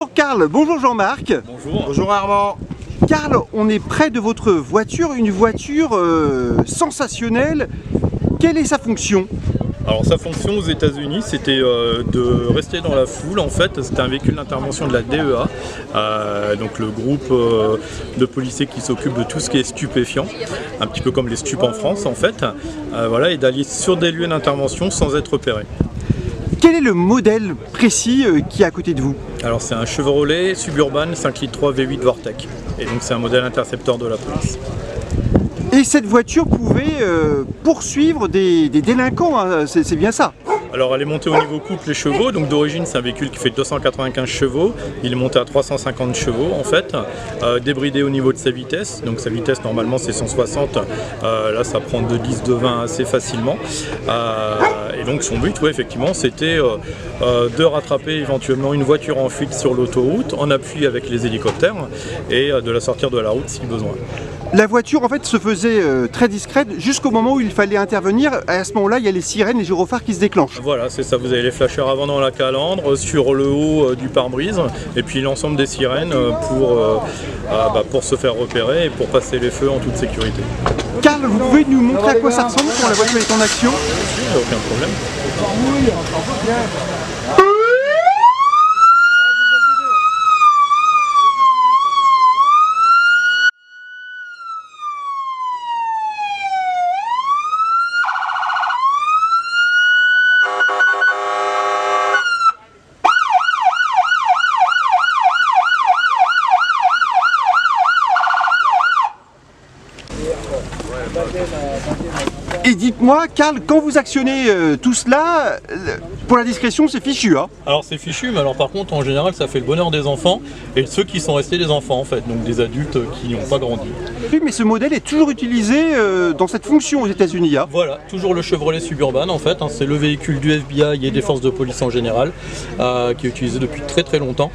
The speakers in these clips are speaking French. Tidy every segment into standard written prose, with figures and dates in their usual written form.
Bonjour Karl, bonjour Jean-Marc. Bonjour. Bonjour Armand. Karl, on est près de votre voiture, une voiture sensationnelle. Quelle est sa fonction? Alors sa fonction aux États-Unis, c'était de rester dans la foule. En fait, c'était un véhicule d'intervention de la DEA, donc le groupe de policiers qui s'occupe de tout ce qui est stupéfiant, un petit peu comme les stupes en France en fait, voilà, et d'aller sur des lieux d'intervention sans être repéré. Quel est le modèle précis qui est à côté de vous? Alors c'est un Chevrolet Suburban 5.3 litres V8 Vortec, et donc c'est un modèle intercepteur de la police. Et cette voiture pouvait poursuivre des délinquants, hein, c'est bien ça? Alors elle est montée au niveau couple les chevaux, donc d'origine c'est un véhicule qui fait 295 chevaux, il est monté à 350 chevaux en fait, débridé au niveau de sa vitesse, donc sa vitesse normalement c'est 160, là ça prend de 10, de 20 assez facilement, et donc son but effectivement c'était de rattraper éventuellement une voiture en fuite sur l'autoroute en appui avec les hélicoptères et de la sortir de la route si besoin. La voiture en fait se faisait très discrète jusqu'au moment où il fallait intervenir. À ce moment-là, il y a les sirènes, les gyrophares qui se déclenchent. Voilà, c'est ça, vous avez les flashers avant dans la calandre, sur le haut du pare-brise, et puis l'ensemble des sirènes pour se faire repérer et pour passer les feux en toute sécurité. Karl, vous pouvez nous montrer à quoi ça ressemble quand la voiture est en action? Il n'y a aucun problème. Et dites-moi, Karl, quand vous actionnez tout cela, pour la discrétion, c'est fichu, hein? Alors c'est fichu, mais alors par contre, en général, ça fait le bonheur des enfants et ceux qui sont restés des enfants en fait, donc des adultes qui n'ont pas grandi. Oui, mais ce modèle est toujours utilisé dans cette fonction aux États-Unis, hein? Voilà, toujours le Chevrolet Suburban en fait, hein, c'est le véhicule du FBI et des forces de police en général, qui est utilisé depuis très longtemps.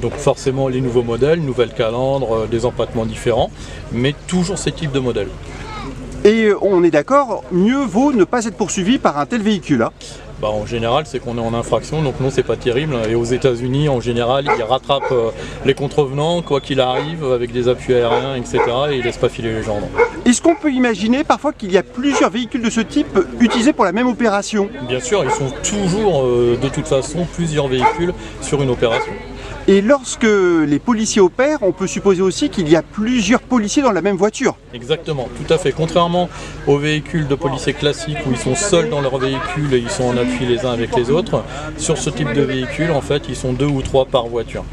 Donc forcément les nouveaux modèles, nouvelles calandres, des empattements différents, mais toujours ces types de modèles. Et on est d'accord, mieux vaut ne pas être poursuivi par un tel véhicule, hein? Bah, en général, c'est qu'on est en infraction, donc non, c'est pas terrible. Et aux États-Unis, en général, ils rattrapent les contrevenants, quoi qu'il arrive, avec des appuis aériens, etc. Et ils laissent pas filer les gens. Est-ce qu'on peut imaginer parfois qu'il y a plusieurs véhicules de ce type utilisés pour la même opération? Bien sûr, ils sont toujours, de toute façon, plusieurs véhicules sur une opération. Et lorsque les policiers opèrent, on peut supposer aussi qu'il y a plusieurs policiers dans la même voiture. Exactement, tout à fait. Contrairement aux véhicules de policiers classiques où ils sont seuls dans leur véhicule et ils sont en appui les uns avec les autres, sur ce type de véhicule, en fait, ils sont 2 ou 3 par voiture.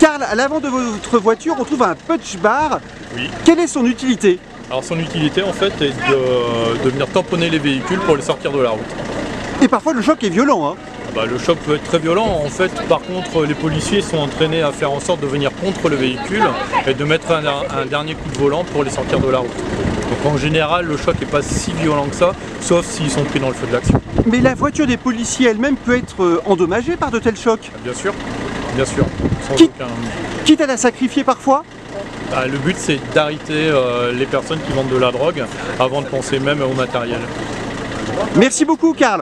Karl, à l'avant de votre voiture, on trouve un punch bar. Oui. Quelle est son utilité? Alors son utilité, en fait, est de venir tamponner les véhicules pour les sortir de la route. Et parfois le choc est violent, hein? Bah, le choc peut être très violent. En fait, par contre, les policiers sont entraînés à faire en sorte de venir contre le véhicule et de mettre un dernier coup de volant pour les sortir de la route. Donc en général, le choc n'est pas si violent que ça, sauf s'ils sont pris dans le feu de l'action. Mais la voiture des policiers elle-même peut être endommagée par de tels chocs? Bien sûr, sans Quitte à la sacrifier parfois? Bah, le but, c'est d'arrêter les personnes qui vendent de la drogue avant de penser même au matériel. Merci beaucoup, Karl.